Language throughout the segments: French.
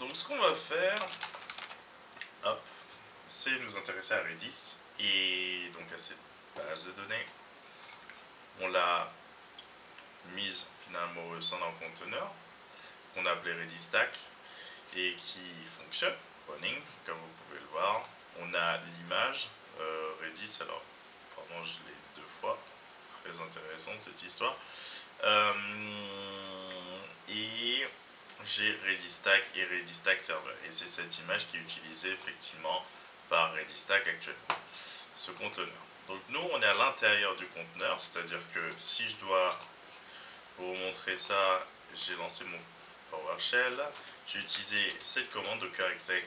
Donc ce qu'on va faire, hop, c'est nous intéresser à Redis et donc à cette base de données. On l'a mise finalement au sein d'un conteneur qu'on a appelé Redis Stack et qui fonctionne, running, comme vous pouvez le voir. On a l'image Redis, alors pardon, je l'ai deux fois, très intéressante cette histoire. Et j'ai Redis Stack et Redis Stack Server, et c'est cette image qui est utilisée effectivement par Redis Stack actuellement, ce conteneur. Donc nous on est à l'intérieur du conteneur, c'est-à-dire que si je dois vous montrer ça, j'ai lancé mon PowerShell, j'ai utilisé cette commande docker exec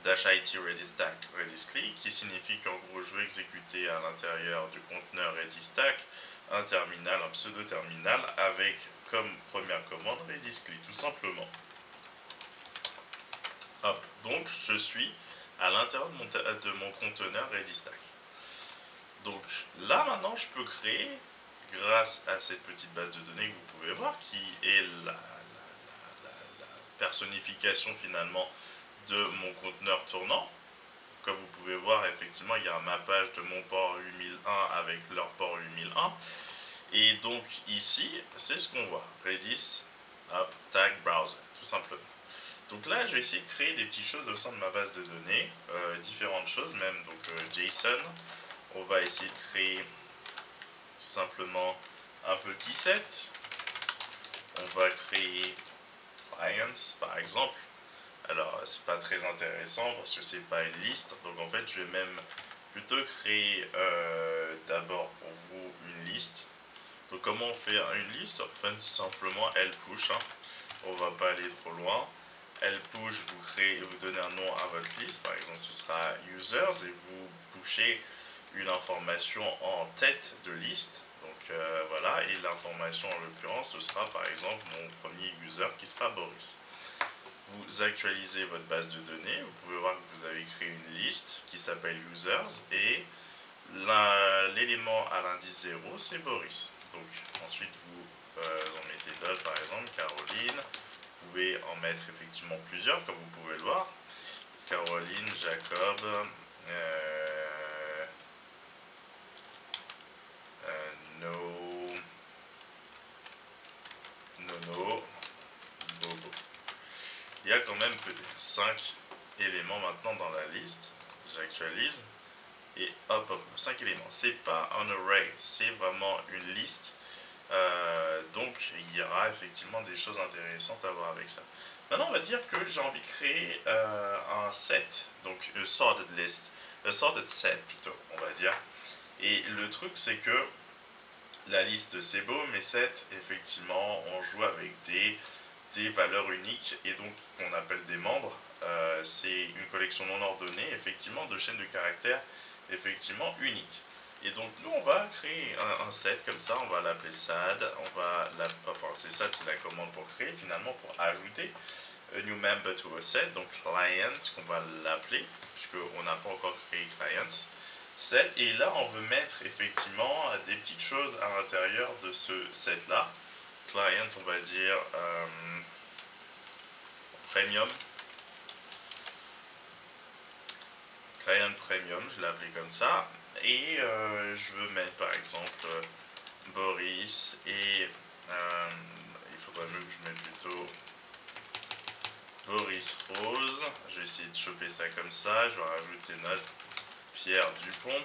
-it redis stack redis cli, qui signifie qu'en gros je veux exécuter à l'intérieur du conteneur Redis Stack un terminal, un pseudo-terminal avec comme première commande Redis cli, tout simplement. Hop, donc je suis à l'intérieur de mon conteneur Redis Stack. Donc là maintenant je peux créer, grâce à cette petite base de données que vous pouvez voir, qui est la personnification finalement de mon conteneur tournant. Comme vous pouvez voir, effectivement, il y a un mappage de mon port 8001 avec leur port 8001. Et donc ici, c'est ce qu'on voit. Redis, hop, tag, browser, tout simplement. Donc là, je vais essayer de créer des petites choses au sein de ma base de données, différentes choses même. Donc JSON, on va essayer de créer tout simplement un petit set. On va créer clients, par exemple. Alors, c'est pas très intéressant parce que c'est pas une liste. Donc, en fait, je vais même plutôt créer d'abord pour vous une liste. Donc, comment on fait une liste? Enfin, simplement, elle push. Hein. On va pas aller trop loin. Elle push, vous créez, vous donnez un nom à votre liste. Par exemple, ce sera users et vous pushez une information en tête de liste. Donc, voilà. Et l'information, en l'occurrence, ce sera par exemple mon premier user qui sera Boris. Vous actualisez votre base de données, vous pouvez voir que vous avez créé une liste qui s'appelle users et l'élément à l'indice 0 c'est Boris. Donc ensuite vous en mettez d'autres, par exemple Caroline, vous pouvez en mettre effectivement plusieurs comme vous pouvez le voir. Caroline, Jacob, Nono, Bobo. Il y a quand même 5 éléments maintenant dans la liste. J'actualise. Et hop, hop, 5 éléments. C'est pas un array, c'est vraiment une liste. Donc il y aura effectivement des choses intéressantes à voir avec ça. Maintenant on va dire que j'ai envie de créer un set, donc a sorted list, a sorted set plutôt, on va dire. Et le truc c'est que la liste c'est beau, mais set effectivement on joue avec des valeurs uniques et donc qu'on appelle des membres. C'est une collection non ordonnée effectivement de chaînes de caractères effectivement uniques. Et donc nous on va créer un set comme ça, on va l'appeler sad, enfin c'est sad, c'est la commande pour créer, finalement pour ajouter a new member to a set, donc clients qu'on va l'appeler, puisqu'on n'a pas encore créé clients set, et là on veut mettre effectivement des petites choses à l'intérieur de ce set là. Client, on va dire premium, client premium, je l'ai appelé comme ça, et je veux mettre par exemple Boris et il faudrait mieux que je mette plutôt Boris Rose. Je vais essayer de choper ça comme ça, je vais rajouter notre Pierre Dupont,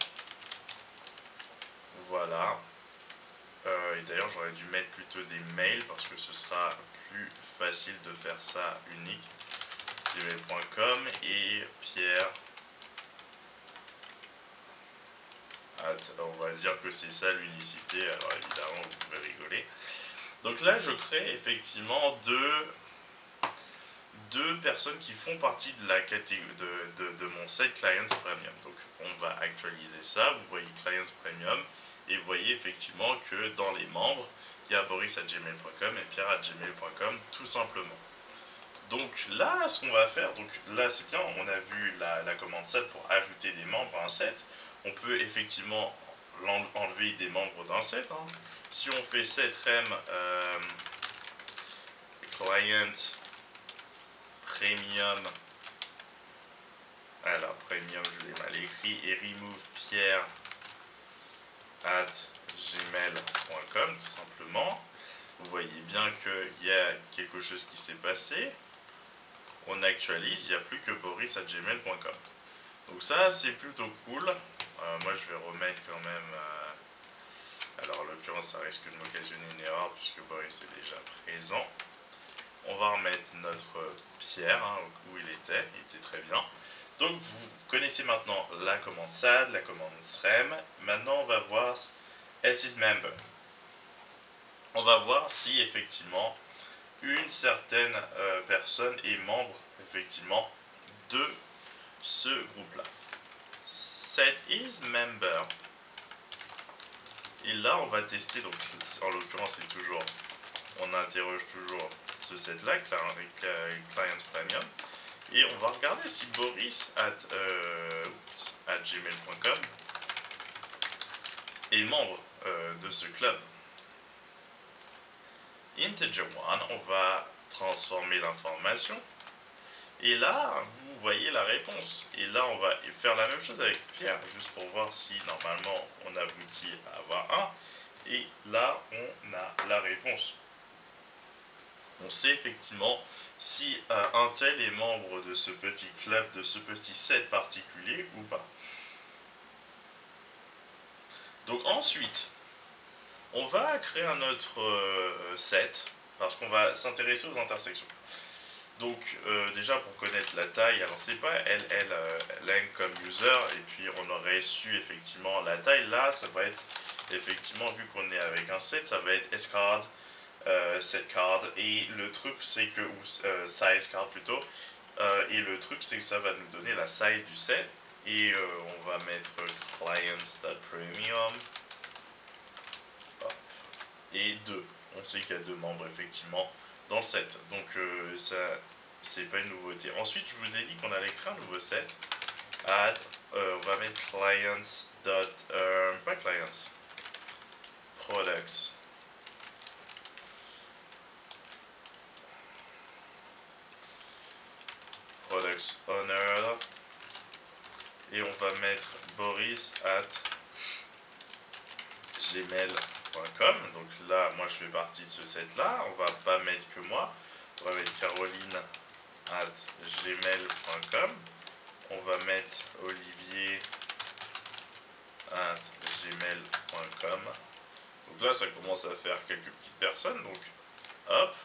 voilà. Et d'ailleurs j'aurais dû mettre plutôt des mails parce que ce sera plus facile de faire ça unique. gmail.com et Pierre on va dire que c'est ça l'unicité, alors évidemment vous pouvez rigoler. Donc là je crée effectivement deux personnes qui font partie de la catégorie de mon set Clients Premium. Donc on va actualiser ça, vous voyez Clients Premium et vous voyez effectivement que dans les membres il y a boris@gmail.com et pierre@gmail.com tout simplement. Donc là ce qu'on va faire, donc là c'est bien, on a vu la commande set pour ajouter des membres à un set. On peut effectivement enlever des membres d'un set. Hein. Si on fait set rem client premium. Alors, premium, je l'ai mal écrit. Et remove Pierre at gmail.com, tout simplement. Vous voyez bien qu'il y a quelque chose qui s'est passé. On actualise, il n'y a plus que boris at gmail.com. Donc ça, c'est plutôt cool. Moi, je vais remettre quand même... alors, en l'occurrence, ça risque de m'occasionner une erreur puisque Boris est déjà présent. On va remettre notre Pierre, hein, où il était très bien. Donc, vous connaissez maintenant la commande sad, la commande srem. Maintenant, on va voir sysmember. On va voir si, effectivement, une certaine personne est membre, effectivement, de ce groupe-là. Set is member. Et là, on va tester, donc en l'occurrence, c'est toujours, on interroge toujours ce set-là, Client Premium, et on va regarder si Boris at gmail.com est membre de ce club. Integer 1, on va transformer l'information, et là, vous voyez la réponse. Et là, on va faire la même chose avec Pierre, juste pour voir si, normalement, on aboutit à avoir 1. Et là, on a la réponse. On sait effectivement si un tel est membre de ce petit club, de ce petit set particulier ou pas. Donc ensuite, on va créer un autre set, parce qu'on va s'intéresser aux intersections. Donc déjà pour connaître la taille, alors c'est pas len comme user, et puis on aurait su effectivement la taille, là ça va être effectivement, vu qu'on est avec un set, ça va être scard, set card, et le truc c'est que, ou size card plutôt, et le truc c'est que ça va nous donner la size du set, et on va mettre clients.premium, et 2, on sait qu'il y a 2 membres effectivement dans le set, donc ça c'est pas une nouveauté. Ensuite je vous ai dit qu'on allait créer un nouveau set, on va mettre clients pas clients, products, owner, et on va mettre boris at gmail.com. donc là moi je fais partie de ce set là, on va pas mettre que moi, on va mettre Caroline at gmail.com, on va mettre Olivier at gmail.com. donc là ça commence à faire quelques petites personnes, donc hop,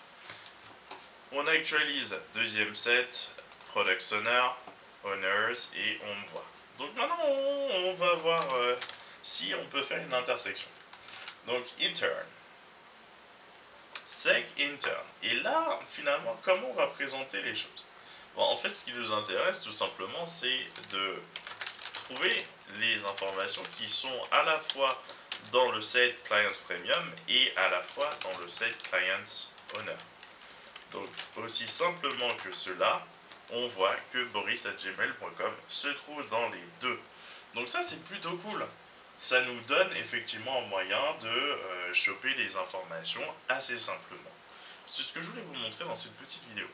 on actualise deuxième set, product owner, owners, et on voit. Donc maintenant on va voir si on peut faire une intersection. Donc intern, sec intern, et là finalement comment on va présenter les choses? Bon, en fait ce qui nous intéresse tout simplement c'est de trouver les informations qui sont à la fois dans le set clients premium et à la fois dans le set clients owner. Donc aussi simplement que cela, on voit que boris@gmail.com se trouve dans les deux. Donc ça c'est plutôt cool. Ça nous donne effectivement un moyen de choper des informations assez simplement. C'est ce que je voulais vous montrer dans cette petite vidéo.